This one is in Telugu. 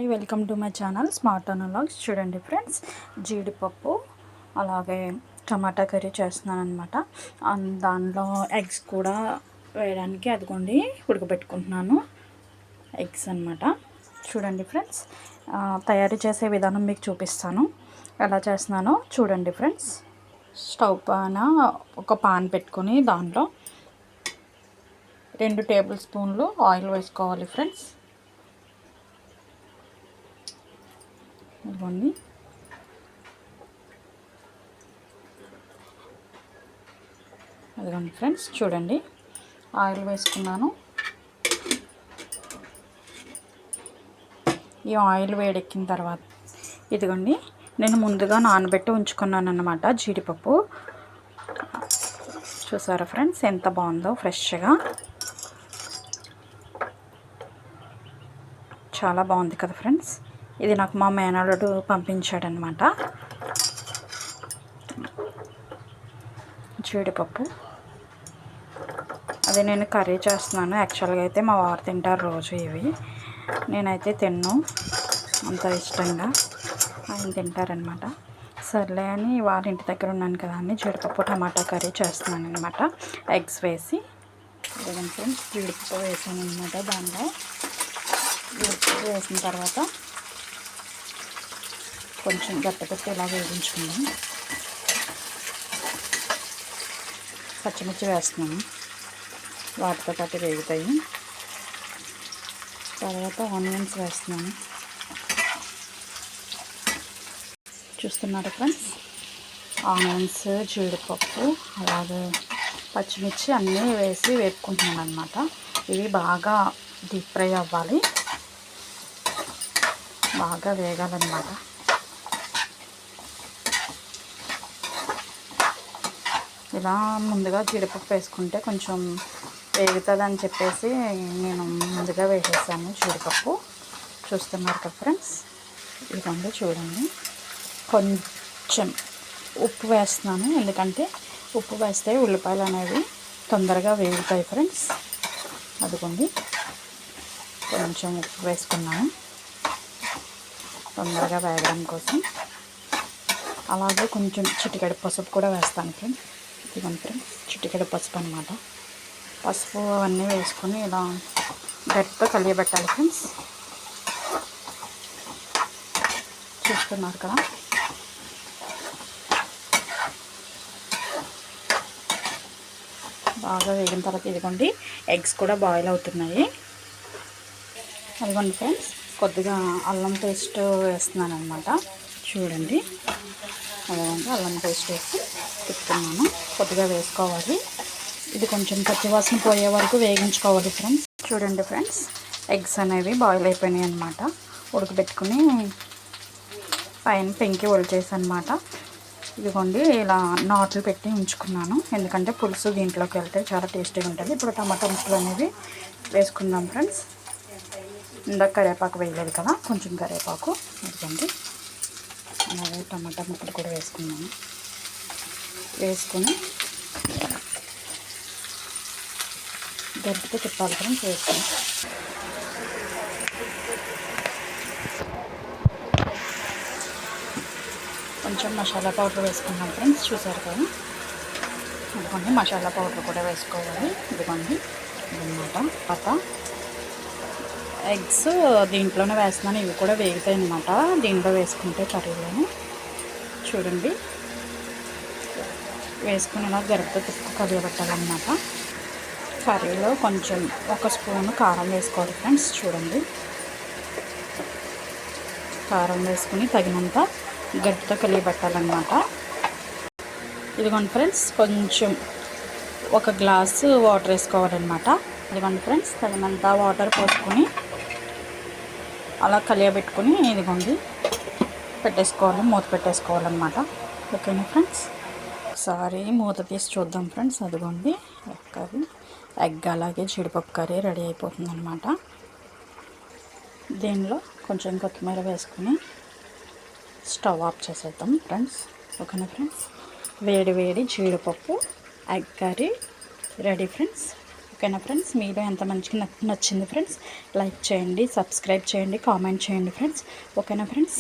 Welcome to my channel smart analogues. చూడండి ఫ్రెండ్స్, జీడిపప్పు అలాగే టమాటా కర్రీ చేస్తున్నాను అనమాట. దానిలో ఎగ్స్ కూడా వేయడానికి అదిగోండి ఉడకబెట్టుకుంటున్నాను ఎగ్స్ అనమాట. చూడండి ఫ్రెండ్స్, తయారు చేసే విధానం మీకు చూపిస్తాను ఎలా చేస్తున్నానో. చూడండి ఫ్రెండ్స్, స్టవ్ పైన ఒక పాన్ పెట్టుకొని దాంట్లో 2 టేబుల్ స్పూన్లు ఆయిల్ వేసుకోవాలి ఫ్రెండ్స్. ఇదిగోండి, అదిగోండి ఫ్రెండ్స్, చూడండి ఆయిల్ వేసుకున్నాను. ఈ ఆయిల్ వేడెక్కిన తర్వాత ఇదిగోండి, నేను ముందుగా నానబెట్టి ఉంచుకున్నాను అన్నమాట జీడిపప్పు. చూసారా ఫ్రెండ్స్ ఎంత బాగుందో, ఫ్రెష్గా చాలా బాగుంది కదా ఫ్రెండ్స్. ఇది నాకు మా మేనల్లుడు పంపించాడనమాట జీడిపప్పు. అది నేను కర్రీ చేస్తున్నాను. యాక్చువల్గా అయితే మా వారు తింటారు రోజు ఇవి, నేనైతే తిన్ను అంత ఇష్టంగా, ఆయన తింటారనమాట. సర్లే అని వాళ్ళ ఇంటి దగ్గర ఉన్నాను కదా అని జీడిపప్పు టమాటా కర్రీ చేస్తున్నాను అనమాట. ఎగ్స్ వేసి ఫ్రెండ్స్ జీడిపప్పు వేసాను అనమాట. దానిలో జీడిపప్పు వేసిన తర్వాత కొంచెం గట్టపెట్టి ఇలా వేయించుకుందాం. పచ్చిమిర్చి వేస్తున్నాను, వాటితో పాటు వేగుతాయి. తర్వాత ఆనియన్స్ వేస్తున్నాను. చూస్తున్నారు ఫ్రెండ్స్, ఆనియన్స్, జీడిపప్పు అలాగే పచ్చిమిర్చి అన్నీ వేసి వేపుకుంటున్నాను అనమాట. ఇవి బాగా డీప్ ఫ్రై అవ్వాలి, బాగా వేగాలన్నమాట. ఇలా ముందుగా జీడిపప్పు వేసుకుంటే కొంచెం వేగుతుంది అని చెప్పేసి నేను ముందుగా వేసేసాను జీడిపప్పు. చూస్తున్నారు కదా ఫ్రెండ్స్, ఇదిగోండి చూడండి. కొంచెం ఉప్పు వేస్తున్నాను, ఎందుకంటే ఉప్పు వేస్తే ఉల్లిపాయలు అనేవి తొందరగా వేగుతాయి ఫ్రెండ్స్. అదిగోండి, కొంచెం ఉప్పు వేసుకున్నాను తొందరగా వేగడం కోసం. అలాగే కొంచెం చిటికెడు పసుపు కూడా వేస్తాను ఫ్రెండ్స్. ఇదిగోండి ఫ్రెండ్స్, చిటికెడు పసుపు అనమాట. పసుపు అవన్నీ వేసుకొని ఇలా గట్టితో కలియబెట్టాలి ఫ్రెండ్స్. చూస్తున్నారు కదా, బాగా వేగిన తర్వాత ఇదిగోండి ఎగ్స్ కూడా బాయిల్ అవుతున్నాయి. అదిగోండి ఫ్రెండ్స్, కొద్దిగా అల్లం పేస్ట్ వేస్తున్నాను అనమాట. చూడండి, అదిగోండి అల్లం పేస్ట్ వేసి తిప్పుతున్నాను. కొద్దిగా వేసుకోవాలి, ఇది కొంచెం పచ్చివాసన పోయే వరకు వేగించుకోవాలి ఫ్రెండ్స్. చూడండి ఫ్రెండ్స్, ఎగ్స్ అనేవి బాయిల్ అయిపోయినాయి అనమాట. ఉడకబెట్టుకుని పైన పెంకి ఒలిచేసి అనమాట. ఇదిగోండి ఇలా నాట్లు పెట్టి ఉంచుకున్నాను, ఎందుకంటే పులుసు దీంట్లోకి వెళ్తే చాలా టేస్టీగా ఉంటుంది. ఇప్పుడు టమాటా ముక్కలు అనేవి వేసుకుందాం ఫ్రెండ్స్. ఇందాక కరివేపాకు వేయలేదు కదా, కొంచెం కరివేపాకు ఇదిగోండి. అలాగే టమాటా ముక్కలు కూడా వేసుకున్నాను. వేసుకొని గట్టిగా తిప్పాలి ఫ్రెండ్స్. వేసుకుని కొంచెం మసాలా పౌడర్ వేసుకున్నాం ఫ్రెండ్స్. చూసారు కదా, ఇదిగోండి మసాలా పౌడర్ కూడా వేసుకోవాలి. ఇదిగోండి అన్నమాట. తర్వాత ఎగ్స్ దీంట్లోనే వేస్తున్నాను, ఇవి కూడా వేగుతాయి అన్నమాట దీంట్లో వేసుకుంటే కర్రీలోనే. చూడండి, వేసుకుని ఇలా గరిటతో తిప్పు కలియబెట్టాలన్నమాట. కర్రీలో కొంచెం 1 స్పూను కారం వేసుకోవాలి ఫ్రెండ్స్. చూడండి, కారం వేసుకుని తగినంత గట్టితో కలియబెట్టాలన్నమాట. ఇదిగోండి ఫ్రెండ్స్, కొంచెం 1 గ్లాసు వాటర్ వేసుకోవాలన్నమాట. ఇదిగోండి ఫ్రెండ్స్, తగినంత వాటర్ పోసుకొని అలా కలియబెట్టుకొని ఇదిగోండి పెట్టేసుకోవాలి, మూత పెట్టేసుకోవాలన్నమాట. ఓకేనా ఫ్రెండ్స్, ఒకసారి మూత తీసి చూద్దాం ఫ్రెండ్స్. అదిగోండి ఎగ్ అలాగే జీడిపప్పు కర్రీ రెడీ అయిపోతుంది అనమాట. దీనిలో కొంచెం కొత్తిమీర వేసుకొని స్టవ్ ఆఫ్ చేసేద్దాం ఫ్రెండ్స్. ఓకేనా ఫ్రెండ్స్, వేడి వేడి జీడిపప్పు ఎగ్ కర్రీ రెడీ ఫ్రెండ్స్. ఓకేనా ఫ్రెండ్స్, మీలో ఎంత మంచిగా నచ్చింది ఫ్రెండ్స్, లైక్ చేయండి, సబ్స్క్రైబ్ చేయండి, కామెంట్ చేయండి ఫ్రెండ్స్. ఓకేనా ఫ్రెండ్స్.